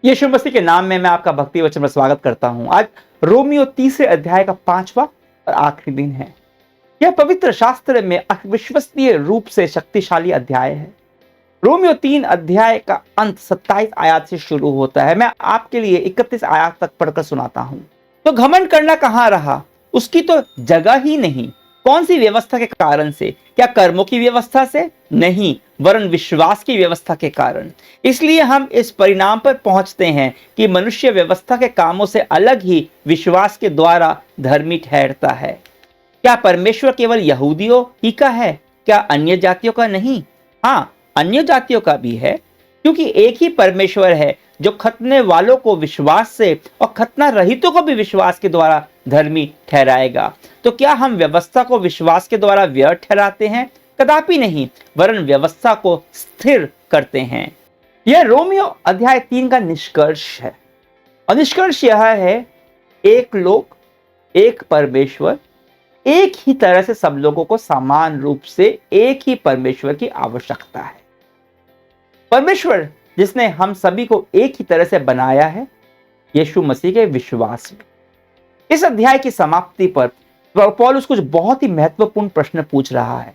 यीशु मसीह के नाम में मैं आपका भक्ति वचन में स्वागत करता हूं। आज रोमियो तीसरे अध्याय का 5वां और आखिरी दिन है। यह पवित्र शास्त्र में अविश्वसनीय रूप से शक्तिशाली अध्याय है। रोमियो 3 अध्याय का अंत 27 आयत से शुरू होता है। मैं आपके लिए 31 आयत तक पढ़कर सुनाता हूं। तो घमंड करना कहां रहा, उसकी तो जगह ही नहीं। कौन सी व्यवस्था के कारण से? क्या कर्मों की व्यवस्था से? नहीं, वरन विश्वास की व्यवस्था के कारण। इसलिए हम इस परिणाम पर पहुंचते हैं कि मनुष्य व्यवस्था के कामों से अलग ही विश्वास के द्वारा धर्मी ठहरता है। क्या परमेश्वर केवल यहूदियों ही का है? क्या अन्य जातियों का नहीं? हाँ, अन्य जातियों का भी है, क्योंकि एक ही परमेश्वर है जो खतने वालों को विश्वास से और खतना रहितों को भी विश्वास के द्वारा धर्मी ठहराएगा। तो क्या हम व्यवस्था को विश्वास के द्वारा व्यर्थ ठहराते हैं? कदापि नहीं, वरन व्यवस्था को स्थिर करते हैं। यह रोमियो अध्याय 3 का निष्कर्ष है। और निष्कर्ष यह है, एक लोग, एक परमेश्वर, एक ही तरह से सब लोगों को समान रूप से एक ही परमेश्वर की आवश्यकता है। परमेश्वर जिसने हम सभी को एक ही तरह से बनाया है, यीशु मसीह के विश्वास में। इस अध्याय की समाप्ति पर पौलुस कुछ बहुत ही महत्वपूर्ण प्रश्न पूछ रहा है।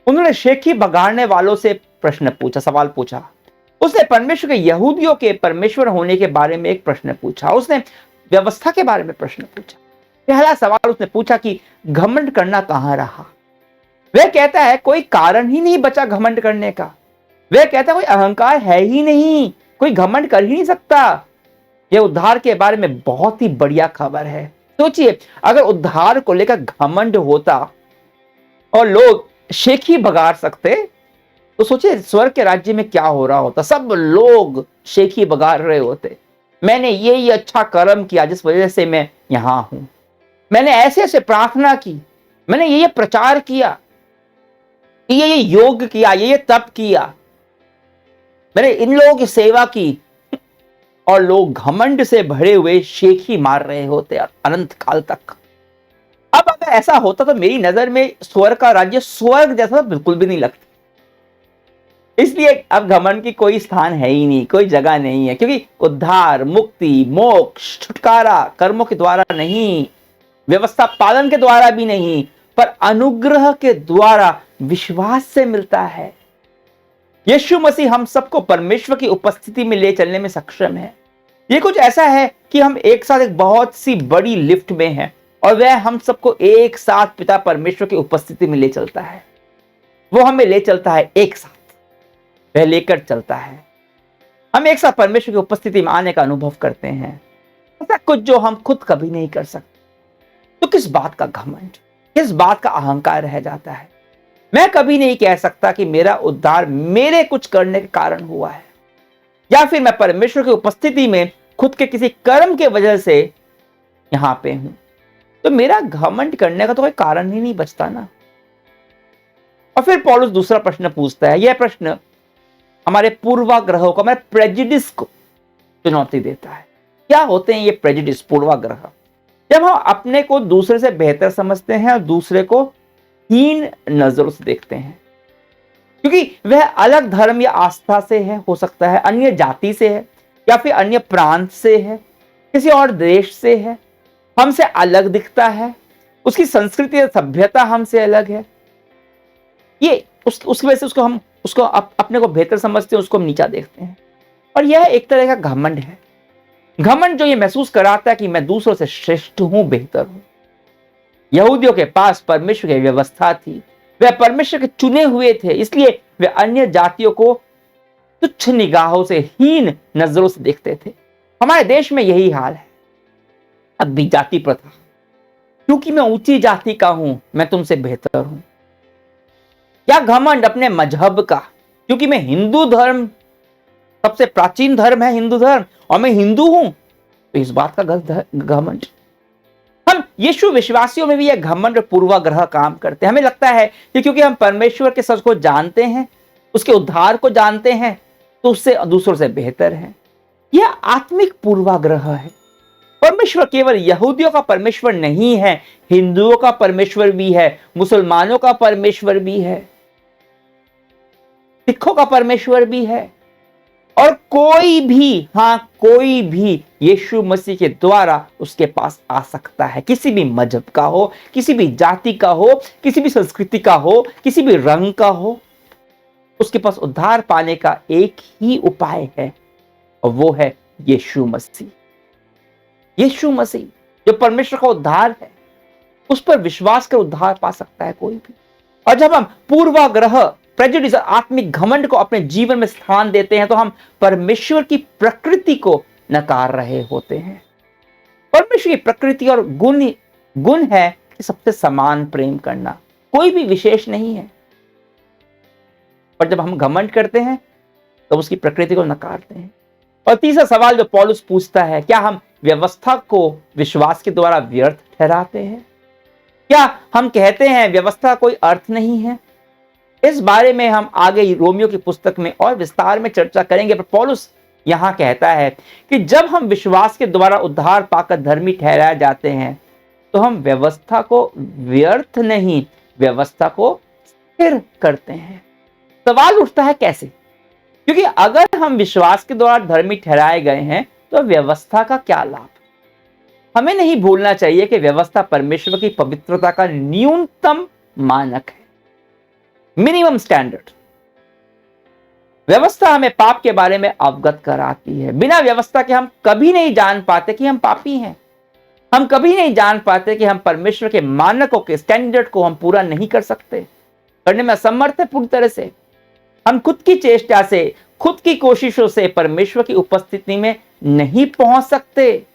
उन्होंने शेखी बगाड़ने वालों से सवाल पूछा। उसने परमेश्वर के यहूदियों के परमेश्वर होने के बारे में एक प्रश्न पूछा। उसने व्यवस्था के बारे में प्रश्न पूछा। पहला सवाल उसने पूछा कि घमंड करना कहां रहा। वह कहता है कोई कारण ही नहीं बचा घमंड करने का। वह कहता है कोई अहंकार है ही नहीं, कोई घमंड कर ही नहीं सकता। यह उद्धार के बारे में बहुत ही बढ़िया खबर है। सोचिए, अगर उद्धार को लेकर घमंड होता और लोग शेखी बगाड़ सकते, तो सोचिए स्वर्ग के राज्य में क्या हो रहा होता। सब लोग शेखी बगाड़ रहे होते। मैंने ये अच्छा कर्म किया जिस वजह से मैं यहां हूं। मैंने ऐसे ऐसे प्रार्थना की, मैंने ये प्रचार किया, ये योग किया, ये तप किया, मैंने इन लोगों की सेवा की, और लोग घमंड से भरे हुए शेखी मार रहे होते अनंत काल तक। अब अगर ऐसा होता तो मेरी नजर में स्वर्ग का राज्य स्वर्ग जैसा बिल्कुल भी नहीं लगता। इसलिए अब घमंड की कोई स्थान है ही नहीं, कोई जगह नहीं है, क्योंकि उद्धार, मुक्ति, मोक्ष, छुटकारा कर्मों के द्वारा नहीं, व्यवस्था पालन के द्वारा भी नहीं, पर अनुग्रह के द्वारा विश्वास से मिलता है। यीशु मसीह हम सबको परमेश्वर की उपस्थिति में ले चलने में सक्षम है। ये कुछ ऐसा है कि हम एक साथ एक बहुत सी बड़ी लिफ्ट में हैं और वह हम सबको एक साथ पिता परमेश्वर की उपस्थिति में ले चलता है। वो हमें ले चलता है एक साथ, वह लेकर चलता है। हम एक साथ परमेश्वर की उपस्थिति में आने का अनुभव करते हैं, ऐसा कुछ जो हम खुद कभी नहीं कर सकते। तो किस बात का घमंड, किस बात का अहंकार रह जाता है। मैं कभी नहीं कह सकता कि मेरा उद्धार मेरे कुछ करने के कारण हुआ है, या फिर मैं परमेश्वर की उपस्थिति में खुद के किसी कर्म के वजह से यहां पे हूं। तो मेरा घमंड करने का तो कोई कारण ही नहीं बचता ना। और फिर पौलुस दूसरा प्रश्न पूछता है। यह प्रश्न हमारे पूर्वाग्रहों को, हमारे प्रेजुडिस को चुनौती देता है। क्या होते हैं ये प्रेजुडिस, पूर्वाग्रह? जब हम अपने को दूसरे से बेहतर समझते हैं और दूसरे को हीन नजरों से देखते हैं, क्योंकि वह अलग धर्म या आस्था से है, हो सकता है अन्य जाति से है, या फिर अन्य प्रांत से है, किसी और देश से है, हमसे अलग दिखता है, उसकी संस्कृति या सभ्यता हमसे अलग है। ये उसकी वजह से उसको अपने को बेहतर समझते हैं, उसको हम नीचा देखते हैं। और यह एक तरह का घमंड है। घमंड जो ये महसूस कराता है कि मैं दूसरों से श्रेष्ठ हूं, बेहतर हूं। यहूदियों के पास परमेश्वर की व्यवस्था थी, वे परमेश्वर के चुने हुए थे, इसलिए वे अन्य जातियों को तुच्छ निगाहों से, हीन नजरों से देखते थे। हमारे देश में यही हाल है। अब भी जाति प्रथा, क्योंकि मैं ऊंची जाति का हूं मैं तुमसे बेहतर हूं। या घमंड अपने मजहब का, क्योंकि मैं हिंदू धर्म, सबसे प्राचीन धर्म है हिंदू धर्म, और मैं हिंदू हूं, तो इस बात का घमंड। हम यीशु विश्वासियों में भी यह घमंड और पूर्वाग्रह काम करते हैं। हमें लगता है कि क्योंकि हम परमेश्वर के सच को जानते हैं, उसके उद्धार को जानते हैं, तो उससे दूसरों से बेहतर है। यह आत्मिक पूर्वाग्रह है। परमेश्वर केवल यहूदियों का परमेश्वर नहीं है, हिंदुओं का परमेश्वर भी है, मुसलमानों का परमेश्वर भी है, सिखों का परमेश्वर भी है। और कोई भी, हाँ कोई भी यीशु मसीह के द्वारा उसके पास आ सकता है। किसी भी मजहब का हो, किसी भी जाति का हो, किसी भी संस्कृति का हो, किसी भी रंग का हो, उसके पास उद्धार पाने का एक ही उपाय है और वो है यीशु मसीह। यीशु मसीह जो परमेश्वर का उद्धार है, उस पर विश्वास कर उद्धार पा सकता है कोई भी। और जब हम पूर्वाग्रह, प्रेजुडिस, आत्मिक घमंड को अपने जीवन में स्थान देते हैं तो हम परमेश्वर की प्रकृति को नकार रहे होते हैं। परमेश्वर की प्रकृति और गुण है कि सबसे समान प्रेम करना, कोई भी विशेष नहीं है। पर जब हम घमंड करते हैं तो उसकी प्रकृति को नकारते हैं। और तीसरा सवाल जो पौलुस पूछता है, क्या हम व्यवस्था को विश्वास के द्वारा व्यर्थ ठहराते हैं? क्या हम कहते हैं व्यवस्था कोई अर्थ नहीं है? इस बारे में हम आगे रोमियो की पुस्तक में और विस्तार में चर्चा करेंगे। पर पौलुस यहां कहता है कि जब हम विश्वास के द्वारा उद्धार पाकर धर्मी ठहराए जाते हैं तो हम व्यवस्था को व्यर्थ नहीं, व्यवस्था को स्थिर करते हैं। सवाल उठता है कैसे? क्योंकि अगर हम विश्वास के द्वारा धर्मी ठहराए गए हैं तो व्यवस्था का क्या लाभ? हमें नहीं भूलना चाहिए कि व्यवस्था परमेश्वर की पवित्रता का न्यूनतम मानक है, मिनिमम स्टैंडर्ड। व्यवस्था हमें पाप के बारे में अवगत कराती है। बिना व्यवस्था के हम कभी नहीं जान पाते कि हम पापी हैं। हम कभी नहीं जान पाते कि हम परमेश्वर के मानकों के स्टैंडर्ड को हम पूरा नहीं कर सकते, करने में असमर्थ है पूरी तरह से। हम खुद की चेष्टा से, खुद की कोशिशों से परमेश्वर की उपस्थिति में नहीं पहुंच सकते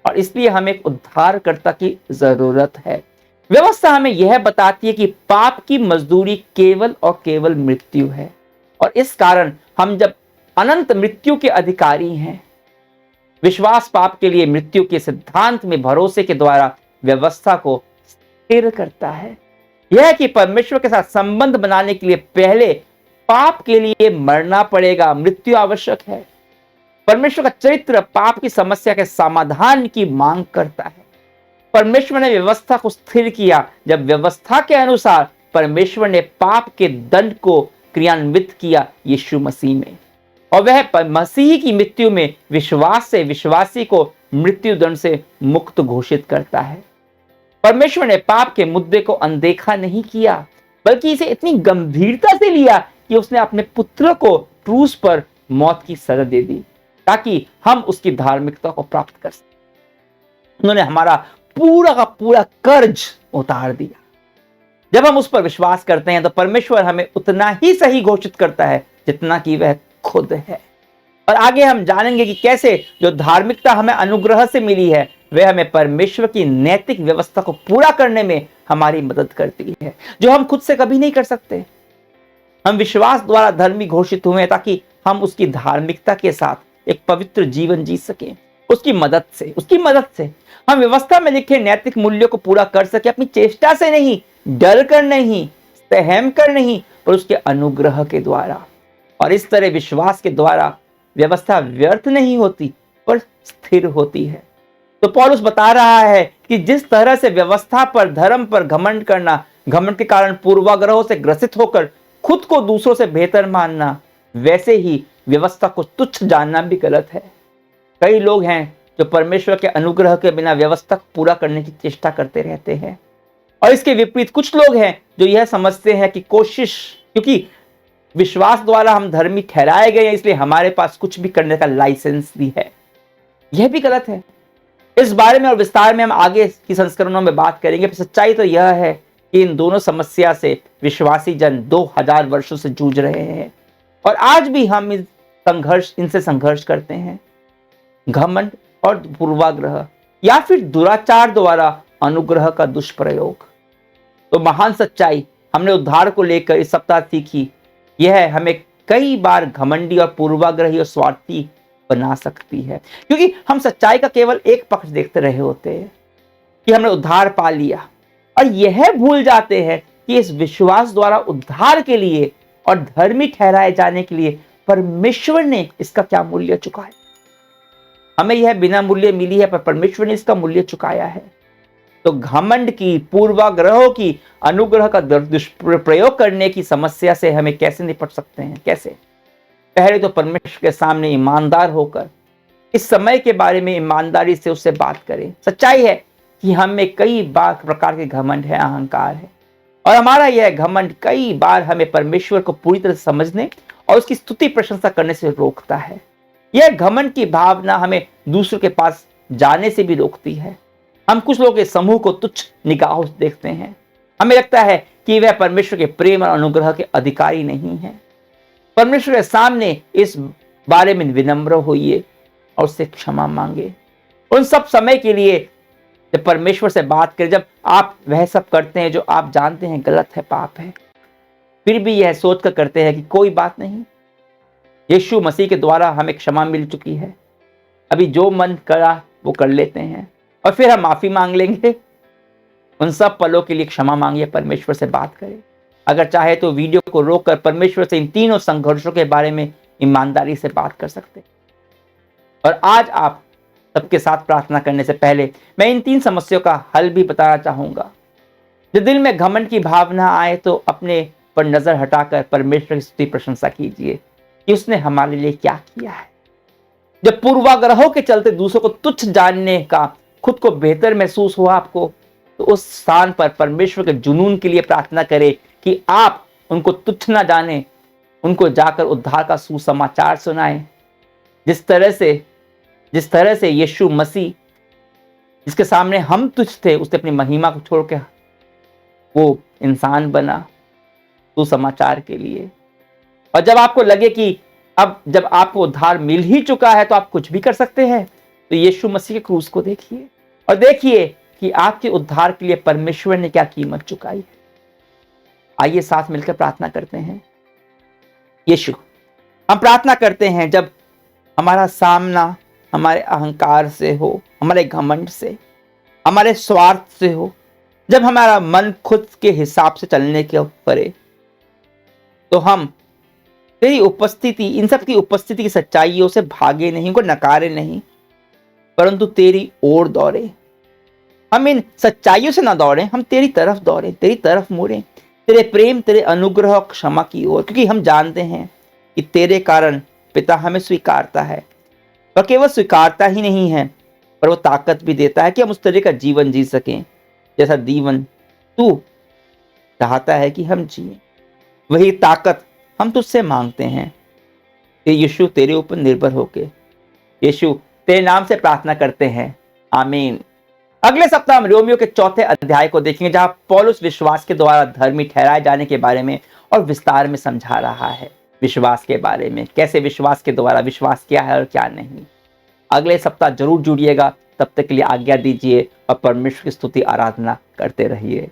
और इसलिए हमें एक उद्धारकर्ता की जरूरत है। व्यवस्था हमें यह बताती है कि पाप की मजदूरी केवल और केवल मृत्यु है और इस कारण हम जब अनंत मृत्यु के अधिकारी हैं। विश्वास पाप के लिए मृत्यु के सिद्धांत में भरोसे के द्वारा व्यवस्था को स्थिर करता है। यह कि परमेश्वर के साथ संबंध बनाने के लिए पहले पाप के लिए मरना पड़ेगा, मृत्यु आवश्यक है। परमेश्वर का चरित्र पाप की समस्या के समाधान की मांग करता है। परमेश्वर ने व्यवस्था को स्थिर किया जब व्यवस्था के अनुसार परमेश्वर ने पाप के दंड को क्रियान्वित किया यीशु मसीह में, और वह मसीह की मृत्यु में विश्वास से विश्वासी को मृत्यु दंड से मुक्त घोषित करता है। परमेश्वर ने पाप के मुद्दे को अनदेखा नहीं किया, बल्कि इसे इतनी गंभीरता से लिया कि उसने अपने पुत्र को क्रूस पर मौत की सजा दे दी ताकि हम उसकी धार्मिकता को प्राप्त कर सकें। उन्होंने हमारा पूरा का पूरा कर्ज उतार दिया। जब हम उस पर विश्वास करते हैं तो परमेश्वर हमें उतना ही सही घोषित करता है जितना कि वह खुद है। और आगे हम जानेंगे कि कैसे जो धार्मिकता हमें अनुग्रह से मिली है वह हमें परमेश्वर की नैतिक व्यवस्था को पूरा करने में हमारी मदद करती है, जो हम खुद से कभी नहीं कर सकते। हम विश्वास द्वारा धर्मी घोषित हुए ताकि हम उसकी धार्मिकता के साथ एक पवित्र जीवन जी सकें। उसकी मदद से हम व्यवस्था में लिखे नैतिक मूल्यों को पूरा कर सके, अपनी चेष्टा से नहीं, डर कर नहीं, सहम कर नहीं, पर उसके अनुग्रह के द्वारा। और इस तरह विश्वास के द्वारा व्यवस्था व्यर्थ नहीं होती पर स्थिर होती है। तो पौलुस बता रहा है कि जिस तरह से व्यवस्था पर, धर्म पर घमंड करना, घमंड के कारण पूर्वाग्रहों से ग्रसित होकर खुद को दूसरों से बेहतर मानना, वैसे ही व्यवस्था को तुच्छ जानना भी गलत है। कई लोग हैं जो परमेश्वर के अनुग्रह के बिना व्यवस्था को पूरा करने की चेष्टा करते रहते हैं, और इसके विपरीत कुछ लोग हैं जो यह समझते हैं कि क्योंकि विश्वास द्वारा हम धर्मी ठहराए गए हैं इसलिए हमारे पास कुछ भी करने का लाइसेंस भी है। यह भी गलत है। इस बारे में और विस्तार में हम आगे की संस्करणों में बात करेंगे। सच्चाई तो यह है कि इन दोनों समस्या से विश्वासी जन 2000 वर्षों से जूझ रहे हैं और आज भी हम इनसे संघर्ष करते हैं। घमंड और पूर्वाग्रह या फिर दुराचार द्वारा अनुग्रह का दुष्प्रयोग। तो महान सच्चाई हमने उद्धार को लेकर इस सप्ताह सीखी, यह हमें कई बार घमंडी और पूर्वाग्रही और स्वार्थी बना सकती है, क्योंकि हम सच्चाई का केवल एक पक्ष देखते रहे होते हैं कि हमने उद्धार पा लिया और यह भूल जाते हैं कि इस विश्वास द्वारा उद्धार के लिए और धर्मी ठहराए जाने के लिए परमेश्वर ने इसका क्या मूल्य चुकाया। हमें यह बिना मूल्य मिली है पर परमेश्वर ने इसका मूल्य चुकाया है। तो घमंड की, पूर्वाग्रहों की, अनुग्रह का दुष्प्रयोग करने की समस्या से हमें कैसे निपट सकते हैं? कैसे? पहले तो परमेश्वर के सामने ईमानदार होकर इस समय के बारे में ईमानदारी से उससे बात करें। सच्चाई है कि हम में कई बार प्रकार के घमंड है, अहंकार है, और हमारा यह घमंड कई बार हमें परमेश्वर को पूरी तरह से समझने और उसकी स्तुति प्रशंसा करने से रोकता है। यह घमंड की भावना हमें दूसरों के पास जाने से भी रोकती है। हम कुछ लोगों के समूह को तुच्छ निगाहों से देखते हैं। हमें लगता है कि वह परमेश्वर के प्रेम और अनुग्रह के अधिकारी नहीं है। परमेश्वर के सामने इस बारे में विनम्र होइए और उससे क्षमा मांगे। उन सब समय के लिए जब परमेश्वर से बात करें, जब आप वह सब करते हैं जो आप जानते हैं गलत है, पाप है, फिर भी यह सोचकर करते हैं कि कोई बात नहीं, यीशु मसीह के द्वारा हमें क्षमा मिल चुकी है, अभी जो मन करा वो कर लेते हैं और फिर हम माफी मांग लेंगे। उन सब पलों के लिए क्षमा मांगिए, परमेश्वर से बात करें। अगर चाहे तो वीडियो को रोककर परमेश्वर से इन तीनों संघर्षों के बारे में ईमानदारी से बात कर सकते हैं। और आज आप सबके साथ प्रार्थना करने से पहले मैं इन 3 समस्याओं का हल भी बताना चाहूंगा। जब दिल में घमंड की भावना आए तो अपने पर नजर हटाकर परमेश्वर की स्तुति प्रशंसा कीजिए कि उसने हमारे लिए क्या किया है। जब पूर्वाग्रहों के चलते दूसरों को तुच्छ जानने का खुद को बेहतर महसूस हुआ आपको, तो उस स्थान पर परमेश्वर के जुनून के लिए प्रार्थना करें कि आप उनको तुच्छ ना जाने, उनको जाकर उद्धार का सुसमाचार सुनाएं। जिस तरह से यीशु मसीह, जिसके सामने हम तुच्छ थे, उसने अपनी महिमा को छोड़ के वो इंसान बना सुसमाचार के लिए। और जब आपको लगे कि अब जब आपको उद्धार मिल ही चुका है तो आप कुछ भी कर सकते हैं, तो यीशु मसीह के क्रूस को देखिए और देखिए कि आपके उद्धार के लिए परमेश्वर ने क्या कीमत चुकाई है। आइए साथ मिलकर प्रार्थना करते हैं। यीशु, हम प्रार्थना करते हैं जब हमारा सामना हमारे अहंकार से हो, हमारे घमंड से, हमारे स्वार्थ से हो, जब हमारा मन खुद के हिसाब से चलने के परे, तो हम तेरी उपस्थिति, इन सब की उपस्थिति की सच्चाइयों से भागे नहीं, उनको नकारे नहीं, परंतु तेरी ओर दौड़े। हम इन सच्चाइयों से ना दौड़े, हम तेरी तरफ दौड़े, तेरी तरफ मुड़े, तेरे प्रेम, तेरे अनुग्रह और क्षमा की ओर, क्योंकि हम जानते हैं कि तेरे कारण पिता हमें स्वीकारता है। और केवल स्वीकारता ही नहीं है, पर वो ताकत भी देता है कि हम उस तरह का जीवन जी सकें जैसा जीवन तू चाहता है कि हम जिए। वही ताकत हम तुझसे मांगते हैं यीशु, तेरे ऊपर निर्भर होके। यीशु, तेरे नाम से प्रार्थना करते हैं, आमीन। अगले सप्ताह हम रोमियो के 4थे अध्याय को देखेंगे, जहां पौलुस विश्वास के द्वारा धर्मी ठहराए जाने के बारे में और विस्तार में समझा रहा है। विश्वास के बारे में, कैसे विश्वास के द्वारा विश्वास क्या है और क्या नहीं। अगले सप्ताह जरूर जुड़िएगा। तब तक के लिए आज्ञा दीजिए और परमेश्वर की स्तुति आराधना करते रहिए।